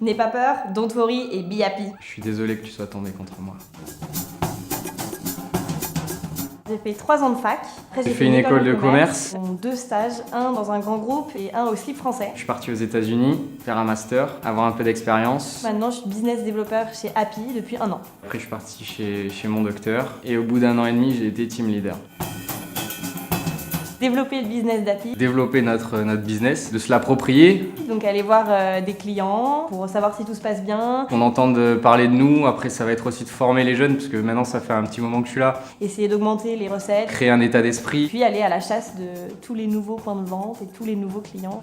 N'aie pas peur, don't worry et be happy. Je suis désolé que tu sois tombé contre moi. J'ai fait 3 ans de fac. Après, J'ai fait une école de commerce. 2 stages, un dans un grand groupe et un au slip français. Je suis parti aux États-Unis faire un master, avoir un peu d'expérience. Maintenant, je suis business développeur chez Happy depuis 1 an. Après, je suis parti chez mon docteur et au bout d'1 an et demi, j'ai été team leader. Développer le business d'Happy. Développer notre business, de se l'approprier. Donc aller voir des clients pour savoir si tout se passe bien. On entende parler de nous, après ça va être aussi de former les jeunes, parce que maintenant ça fait un petit moment que je suis là. Essayer d'augmenter les recettes. Créer un état d'esprit. Puis aller à la chasse de tous les nouveaux points de vente et tous les nouveaux clients.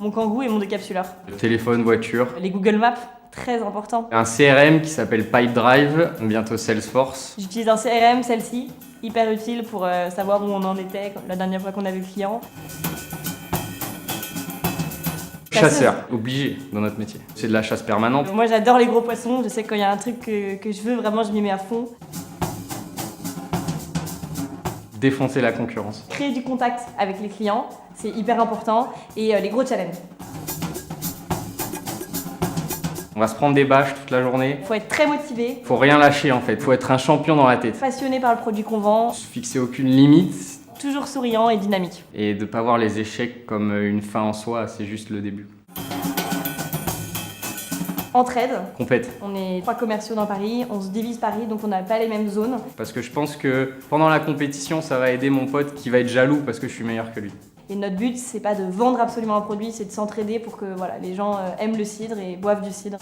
Mon Kangoo et mon décapsuleur. Téléphone, voiture. Les Google Maps, très important. Un CRM qui s'appelle Pipedrive, bientôt Salesforce. J'utilise un CRM, celle-ci, hyper utile pour savoir où on en était la dernière fois qu'on a vu le client. Chasseur, obligé dans notre métier. C'est de la chasse permanente. Moi j'adore les gros poissons, je sais que quand il y a un truc que je veux, vraiment je m'y mets à fond. Défoncer la concurrence. Créer du contact avec les clients, c'est hyper important. Et les gros challenges. On va se prendre des bâches toute la journée. Faut être très motivé. Faut rien lâcher en fait, faut être un champion dans la tête. Passionné par le produit qu'on vend. Se fixer aucune limite. Toujours souriant et dynamique. Et de pas voir les échecs comme une fin en soi, c'est juste le début. Entraide. Compète. On est 3 commerciaux dans Paris, on se divise Paris, donc on n'a pas les mêmes zones. Parce que je pense que pendant la compétition, ça va aider mon pote qui va être jaloux parce que je suis meilleur que lui. Et notre but, c'est pas de vendre absolument un produit, c'est de s'entraider pour que voilà, les gens aiment le cidre et boivent du cidre.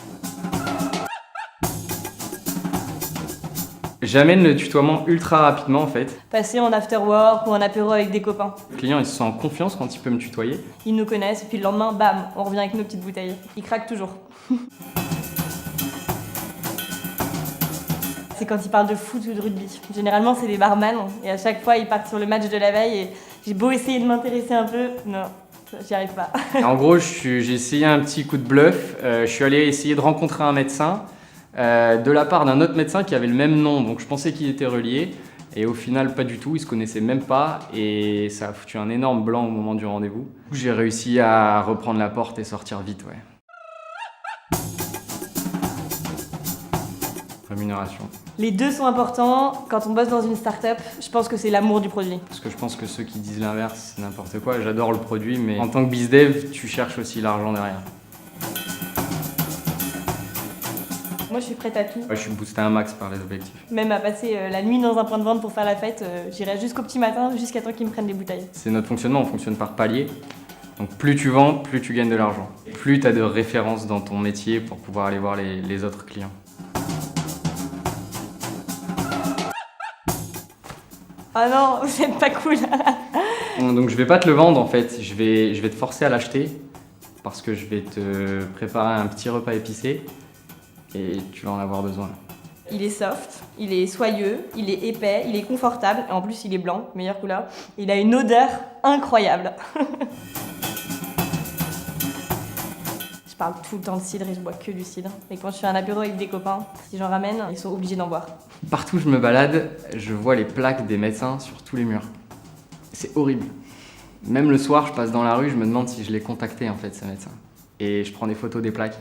J'amène le tutoiement ultra rapidement en fait. Passer en after work ou en apéro avec des copains. Le client il se sent en confiance quand il peut me tutoyer. Ils nous connaissent et puis le lendemain, bam, on revient avec nos petites bouteilles. Ils craquent toujours. C'est quand ils parlent de foot ou de rugby. Généralement, c'est des barman et à chaque fois, ils partent sur le match de la veille et j'ai beau essayer de m'intéresser un peu, non, j'y arrive pas. En gros, j'ai essayé un petit coup de bluff. Je suis allé essayer de rencontrer un médecin de la part d'un autre médecin qui avait le même nom, donc je pensais qu'ils étaient reliés. Et au final, pas du tout, ils se connaissaient même pas et ça a foutu un énorme blanc au moment du rendez-vous. J'ai réussi à reprendre la porte et sortir vite, ouais. Rémunération. Les deux sont importants. Quand on bosse dans une start-up, je pense que c'est l'amour du produit. Parce que je pense que ceux qui disent l'inverse, c'est n'importe quoi. J'adore le produit, mais en tant que bizdev, tu cherches aussi l'argent derrière. Moi, je suis prête à tout. Ouais, je suis boosté un max par les objectifs. Même à passer la nuit dans un point de vente pour faire la fête, j'irai jusqu'au petit matin, jusqu'à temps qu'ils me prennent les bouteilles. C'est notre fonctionnement, on fonctionne par palier. Donc plus tu vends, plus tu gagnes de l'argent. Plus tu as de références dans ton métier pour pouvoir aller voir les autres clients. Ah non, vous êtes pas cool. Donc je vais pas te le vendre en fait, je vais te forcer à l'acheter parce que je vais te préparer un petit repas épicé et tu vas en avoir besoin. Il est soft, il est soyeux, il est épais, il est confortable et en plus il est blanc, meilleure couleur. Il a une odeur incroyable. Je parle tout le temps de cidre et je bois que du cidre. Et quand je fais un apéro avec des copains, si j'en ramène, ils sont obligés d'en boire. Partout où je me balade, je vois les plaques des médecins sur tous les murs. C'est horrible. Même le soir, je passe dans la rue, je me demande si je l'ai contacté en fait, ce médecin. Et je prends des photos des plaques.